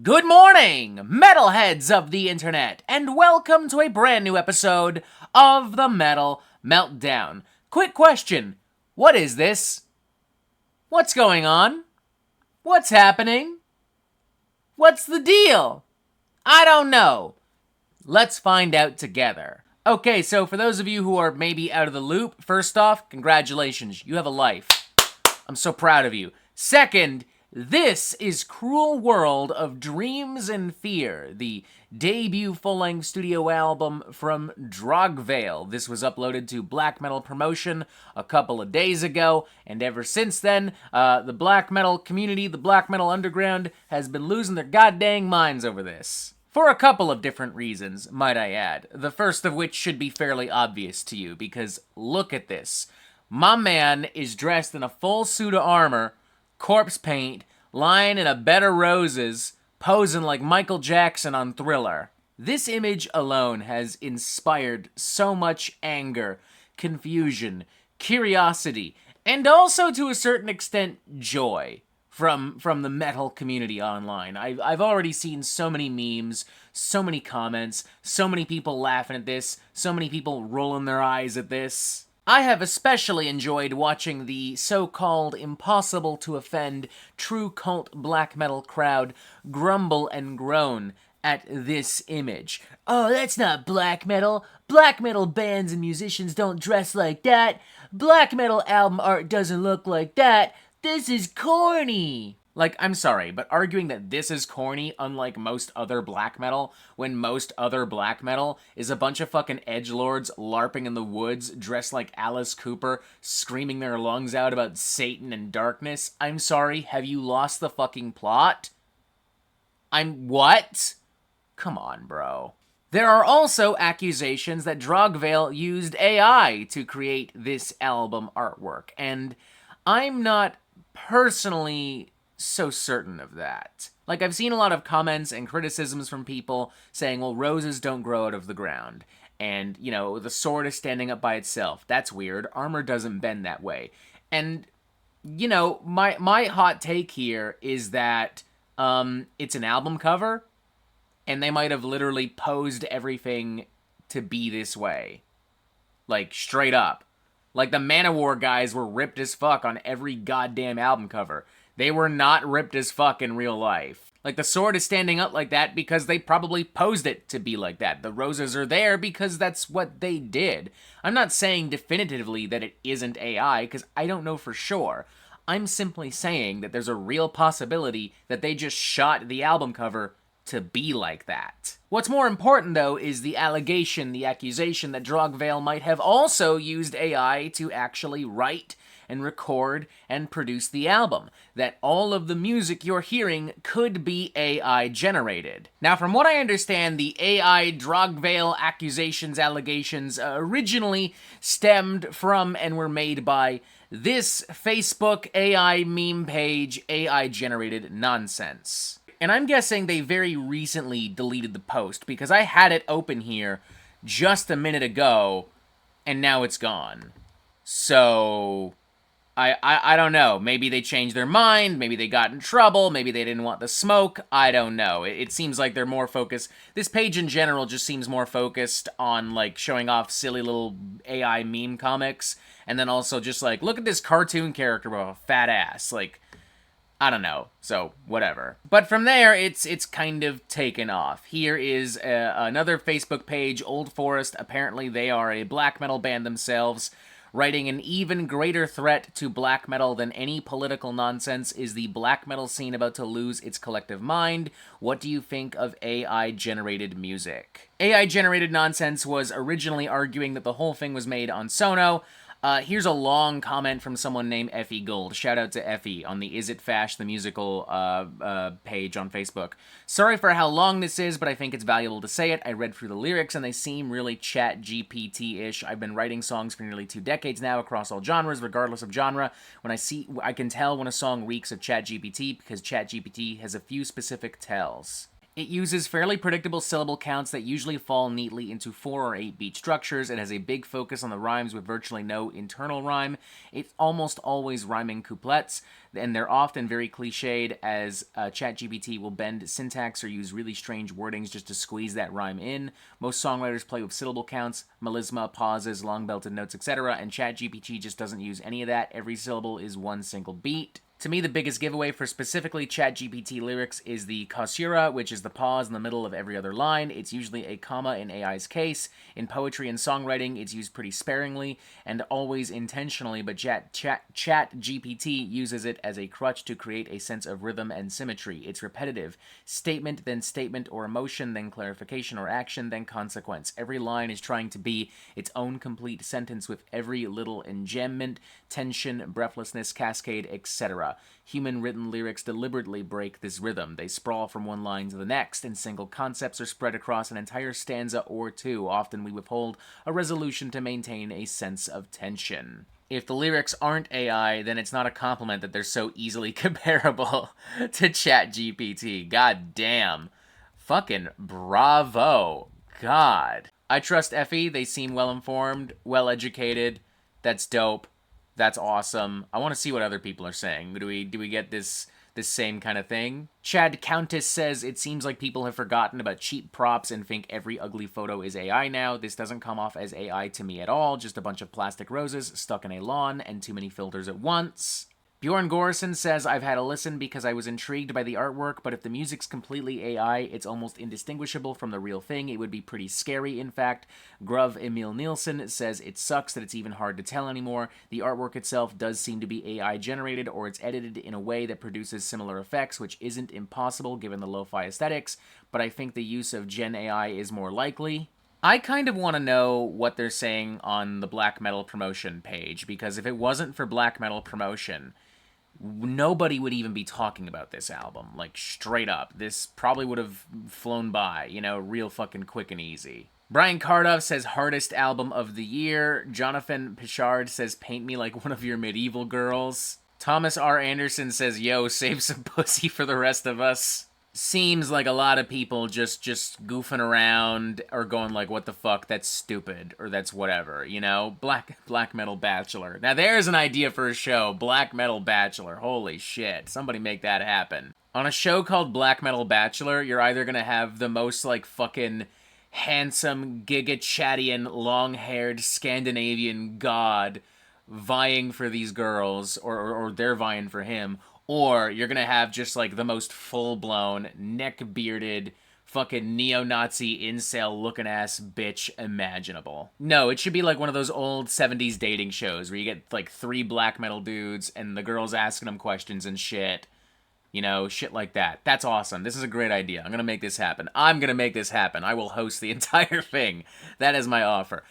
Good morning, metalheads of the internet, and welcome to a brand new episode of the Metal Meltdown. Quick question, what is this? What's going on? What's happening? What's the deal? I don't know. Let's find out together. Okay, so for those of you who are maybe out of the loop, first off, congratulations, you have a life. I'm so proud of you. Second, this is Cruel World of Dreams and Fear, the debut full-length studio album from Draugveil. This was uploaded to Black Metal Promotion a couple of days ago, and ever since then, the black metal community, the black metal underground, has been losing their goddamn minds over this. For a couple of different reasons, might I add. The first of which should be fairly obvious to you, because look at this. My man is dressed in a full suit of armor, corpse paint, lying in a bed of roses, posing like Michael Jackson on Thriller. This image alone has inspired so much anger, confusion, curiosity, and also to a certain extent joy from the metal community online. I've already seen so many memes, so many comments, so many people laughing at this, so many people rolling their eyes at this. I have especially enjoyed watching the so-called impossible-to-offend true cult black metal crowd grumble and groan at this image. Oh, that's not black metal. Black metal bands and musicians don't dress like that. Black metal album art doesn't look like that. This is corny. Like, I'm sorry, but arguing that this is corny, unlike most other black metal, when most other black metal is a bunch of fucking edgelords LARPing in the woods, dressed like Alice Cooper, screaming their lungs out about Satan and darkness, I'm sorry, have you lost the fucking plot? What? Come on, bro. There are also accusations that Draugveil used AI to create this album artwork, and I'm not personally so certain of that. Like, I've seen a lot of comments and criticisms from people saying, well, roses don't grow out of the ground. And, you know, the sword is standing up by itself. That's weird. Armor doesn't bend that way. And, you know, my hot take here is that it's an album cover, and they might have literally posed everything to be this way. Like, straight up. Like, the Manowar guys were ripped as fuck on every goddamn album cover. They were not ripped as fuck in real life. Like, the sword is standing up like that because they probably posed it to be like that. The roses are there because that's what they did. I'm not saying definitively that it isn't AI, because I don't know for sure. I'm simply saying that there's a real possibility that they just shot the album cover to be like that. What's more important, though, is the accusation that Draugveil might have also used AI to actually write and record and produce the album. That all of the music you're hearing could be AI generated. Now, from what I understand, the AI Draugveil allegations originally stemmed from and were made by this Facebook AI meme page, AI generated nonsense. And I'm guessing they very recently deleted the post, because I had it open here just a minute ago, and now it's gone. So I don't know. Maybe they changed their mind, maybe they got in trouble, maybe they didn't want the smoke, I don't know. It seems like they're more focused. This page in general just seems more focused on, like, showing off silly little AI meme comics, and then also just like, look at this cartoon character with a fat ass. Like, I don't know, so whatever. But from there, it's kind of taken off. Here is another Facebook page, Old Forest. Apparently they are a black metal band themselves. Writing an even greater threat to black metal than any political nonsense is the black metal scene about to lose its collective mind. What do you think of AI-generated music? AI-generated nonsense was originally arguing that the whole thing was made on Sono. Here's a long comment from someone named Effie Gold. Shout out to Effie on the Is It Fash the Musical page on Facebook. Sorry for how long this is, but I think it's valuable to say it. I read through the lyrics and they seem really chat GPT-ish. I've been writing songs for nearly 2 decades now across all genres, regardless of genre. I can tell when a song reeks of chat GPT because chat GPT has a few specific tells. It uses fairly predictable syllable counts that usually fall neatly into 4 or 8 beat structures. It has a big focus on the rhymes with virtually no internal rhyme. It's almost always rhyming couplets, and they're often very cliched, as ChatGPT will bend syntax or use really strange wordings just to squeeze that rhyme in. Most songwriters play with syllable counts, melisma, pauses, long belted notes, etc., and ChatGPT just doesn't use any of that. Every syllable is one single beat. To me, the biggest giveaway for specifically ChatGPT lyrics is the caesura, which is the pause in the middle of every other line. It's usually a comma in AI's case. In poetry and songwriting, it's used pretty sparingly and always intentionally, but ChatGPT uses it as a crutch to create a sense of rhythm and symmetry. It's repetitive. Statement, then statement or emotion, then clarification or action, then consequence. Every line is trying to be its own complete sentence with every little enjambment, tension, breathlessness, cascade, etc. Human written lyrics deliberately break this rhythm. They sprawl from one line to the next, and single concepts are spread across an entire stanza or two. Often we withhold a resolution to maintain a sense of tension. If the lyrics aren't AI, then it's not a compliment that they're so easily comparable to ChatGPT. God damn. Fucking bravo. God. I trust Effie. They seem well-informed, well-educated. That's dope. That's awesome. I want to see what other people are saying. Do we get this same kind of thing? Chad Countess says, it seems like people have forgotten about cheap props and think every ugly photo is AI now. This doesn't come off as AI to me at all. Just a bunch of plastic roses stuck in a lawn and too many filters at once. Bjorn Gorison says, I've had a listen because I was intrigued by the artwork, but if the music's completely AI, it's almost indistinguishable from the real thing. It would be pretty scary, in fact. Gruv Emil Nielsen says, it sucks that it's even hard to tell anymore. The artwork itself does seem to be AI generated, or it's edited in a way that produces similar effects, which isn't impossible given the lo-fi aesthetics, but I think the use of Gen AI is more likely. I kind of want to know what they're saying on the black metal promotion page, because if it wasn't for black metal promotion, nobody would even be talking about this album. Like, straight up. This probably would have flown by, real fucking quick and easy. Brian Cardoff says, hardest album of the year. Jonathan Pichard says, paint me like one of your medieval girls. Thomas R. Anderson says, yo, save some pussy for the rest of us. Seems like a lot of people just goofing around or going like, what the fuck, that's stupid, or that's whatever, Black Metal Bachelor. Now there's an idea for a show, Black Metal Bachelor. Holy shit, somebody make that happen. On a show called Black Metal Bachelor, you're either gonna have the most like fucking handsome, giga-chattian, long-haired Scandinavian god vying for these girls, or they're vying for him, or you're gonna have just, like, the most full-blown, neck-bearded, fucking neo-Nazi, incel-looking-ass bitch imaginable. No, it should be like one of those old 70s dating shows where you get, like, 3 black metal dudes and the girls asking them questions and shit. Shit like that. That's awesome. This is a great idea. I'm gonna make this happen. I will host the entire thing. That is my offer.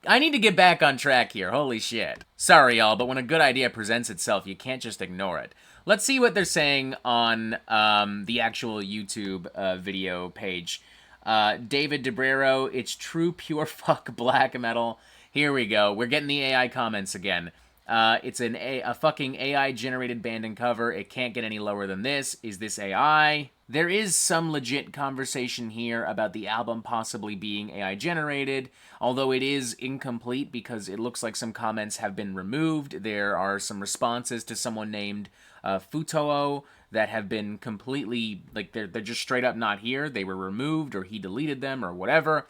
I need to get back on track here. Holy shit. Sorry, y'all, but when a good idea presents itself, you can't just ignore it. Let's see what they're saying on the actual YouTube video page. David DeBrero, it's true pure fuck black metal. Here we go. We're getting the AI comments again. It's a fucking AI-generated band and cover. It can't get any lower than this. Is this AI? There is some legit conversation here about the album possibly being AI-generated, although it is incomplete because it looks like some comments have been removed. There are some responses to someone named Futoo that have been completely, like, they're just straight up not here. They were removed, or he deleted them, or whatever.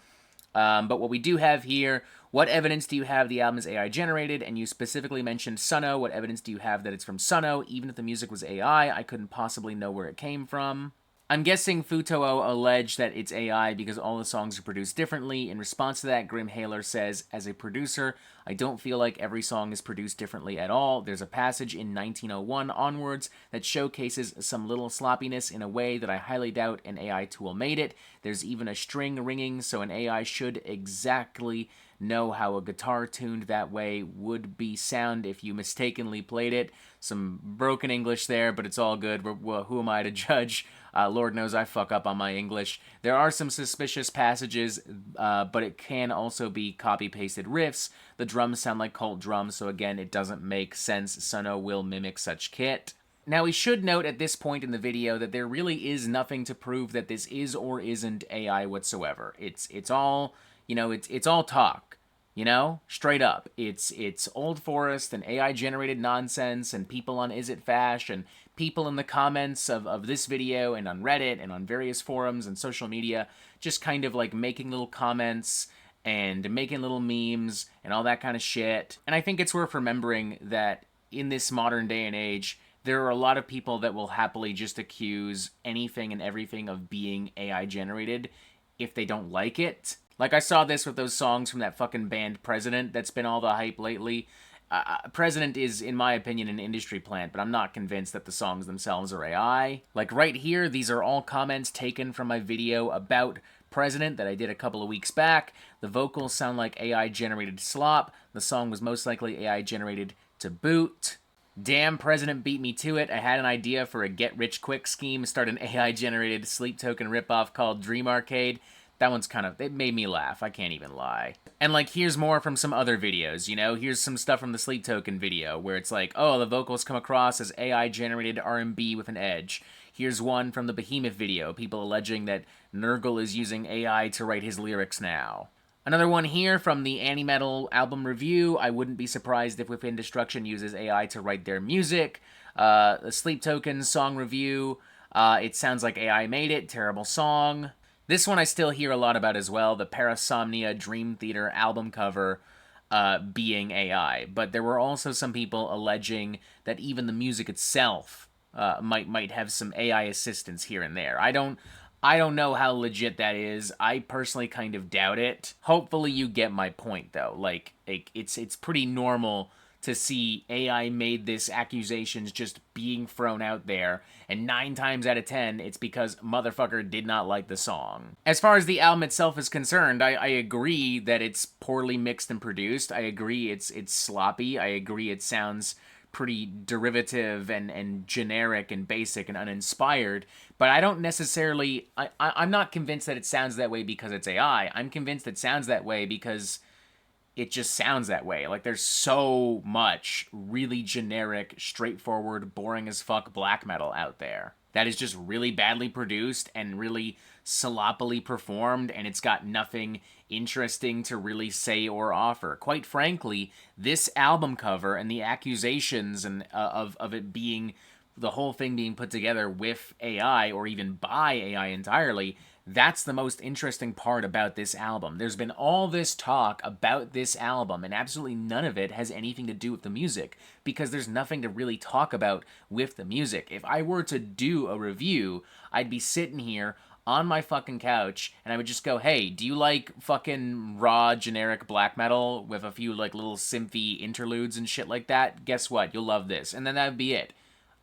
But what we do have here, what evidence do you have the album is AI generated? And you specifically mentioned Sunno. What evidence do you have that it's from Sunno? Even if the music was AI, I couldn't possibly know where it came from. I'm guessing Futoo alleged that it's AI because all the songs are produced differently. In response to that, Grim Haler says, as a producer, I don't feel like every song is produced differently at all. There's a passage in 1901 onwards that showcases some little sloppiness in a way that I highly doubt an AI tool made it. There's even a string ringing, so an AI should exactly know how a guitar tuned that way would be sound if you mistakenly played it. Some broken English there, but it's all good. Well, who am I to judge? Lord knows I fuck up on my English. There are some suspicious passages, but it can also be copy-pasted riffs. The drums sound like cult drums, so again, it doesn't make sense. Sunno will mimic such kit. Now, we should note at this point in the video that there really is nothing to prove that this is or isn't AI whatsoever. It's all, it's all talk, straight up. It's Old Forest and AI generated nonsense and people on Is It Fash and people in the comments of this video and on Reddit and on various forums and social media just kind of like making little comments and making little memes and all that kind of shit. And I think it's worth remembering that in this modern day and age, there are a lot of people that will happily just accuse anything and everything of being AI generated if they don't like it. Like I saw this with those songs from that fucking band President that's been all the hype lately. President is, in my opinion, an industry plant, but I'm not convinced that the songs themselves are AI. Like right here, these are all comments taken from my video about President that I did a couple of weeks back. The vocals sound like AI generated slop. The song was most likely AI generated to boot. Damn, President beat me to it. I had an idea for a get-rich-quick scheme, start an AI-generated sleep token ripoff called Dream Arcade. That one's it made me laugh, I can't even lie. And like, here's more from some other videos, Here's some stuff from the sleep token video, where it's like, oh, the vocals come across as AI-generated R&B with an edge. Here's one from the Behemoth video, people alleging that Nurgle is using AI to write his lyrics now. Another one here from the Anti-Metal album review. I wouldn't be surprised if Within Destruction uses AI to write their music. The Sleep Tokens song review. It sounds like AI made it. Terrible song. This one I still hear a lot about as well. The Parasomnia Dream Theater album cover being AI. But there were also some people alleging that even the music itself might have some AI assistance here and there. I don't know how legit that is. I personally kind of doubt it. Hopefully you get my point, though. Like it's pretty normal to see AI made this accusations just being thrown out there, and 9 times out of 10, it's because motherfucker did not like the song. As far as the album itself is concerned, I agree that it's poorly mixed and produced. I agree it's sloppy. I agree it sounds pretty derivative and generic and basic and uninspired, but I don't necessarily, I'm not convinced that it sounds that way because it's AI. I'm convinced it sounds that way because it just sounds that way. Like, there's so much really generic, straightforward, boring as fuck black metal out there that is just really badly produced and really sloppily performed, and it's got nothing interesting to really say or offer. Quite frankly, this album cover and the accusations and of it being, the whole thing being put together with AI or even by AI entirely, that's the most interesting part about this album. There's been all this talk about this album, and absolutely none of it has anything to do with the music, because there's nothing to really talk about with the music. If I were to do a review, I'd be sitting here on my fucking couch, and I would just go, hey, do you like fucking raw, generic black metal with a few, like, little synthy interludes and shit like that? Guess what? You'll love this. And then that'd be it.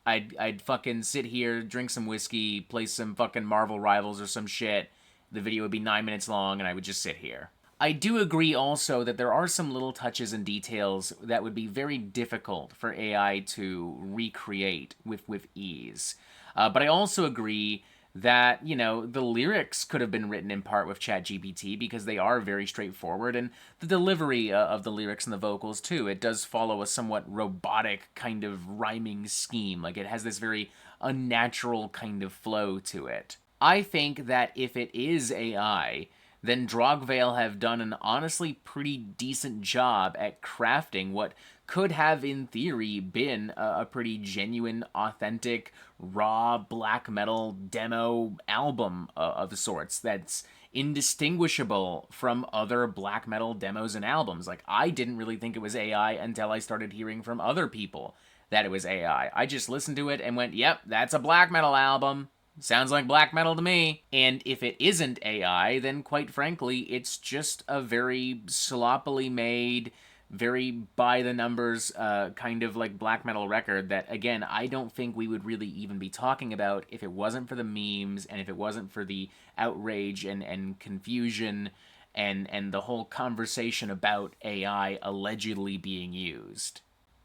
I'd fucking sit here, drink some whiskey, play some fucking Marvel Rivals or some shit. The video would be 9 minutes long, and I would just sit here. I do agree also that there are some little touches and details that would be very difficult for AI to recreate with ease. But I also agree that, the lyrics could have been written in part with ChatGPT because they are very straightforward, and the delivery of the lyrics and the vocals too. It does follow a somewhat robotic kind of rhyming scheme. Like, it has this very unnatural kind of flow to it. I think that if it is AI, then Draugveil have done an honestly pretty decent job at crafting what could have, in theory, been a pretty genuine, authentic, raw black metal demo album of sorts that's indistinguishable from other black metal demos and albums. Like, I didn't really think it was AI until I started hearing from other people that it was AI. I just listened to it and went, yep, that's a black metal album. Sounds like black metal to me. And if it isn't AI, then quite frankly, it's just a very sloppily made, very by-the-numbers kind of like black metal record that, again, I don't think we would really even be talking about if it wasn't for the memes and if it wasn't for the outrage and confusion and the whole conversation about AI allegedly being used.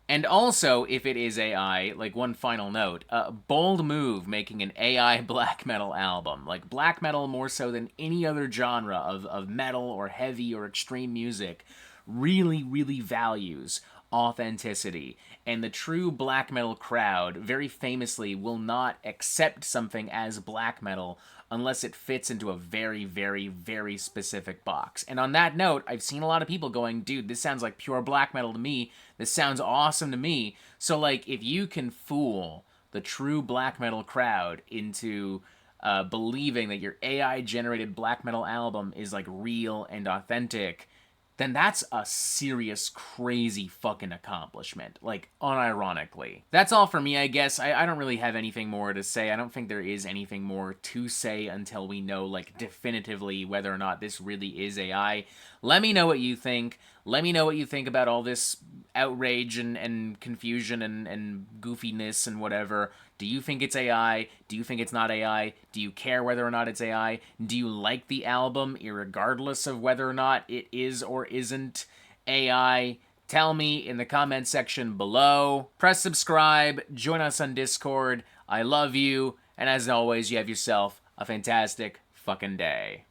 And also, if it is AI, like, one final note, bold move making an AI black metal album. Like, black metal more so than any other genre of metal or heavy or extreme music really, really values authenticity. And the true black metal crowd, very famously, will not accept something as black metal unless it fits into a very, very, very specific box. And on that note, I've seen a lot of people going, dude, this sounds like pure black metal to me. This sounds awesome to me. So, like, if you can fool the true black metal crowd into believing that your AI generated black metal album is like real and authentic, then that's a serious, crazy fucking accomplishment. Like, unironically. That's all for me, I guess. I don't really have anything more to say. I don't think there is anything more to say until we know, like, definitively whether or not this really is AI. Let me know what you think. Let me know what you think about all this outrage and confusion and goofiness and whatever. Do you think it's AI? Do you think it's not AI? Do you care whether or not it's AI? Do you like the album, irregardless of whether or not it is or isn't AI? Tell me in the comment section below. Press subscribe. Join us on Discord. I love you. And as always, you have yourself a fantastic fucking day.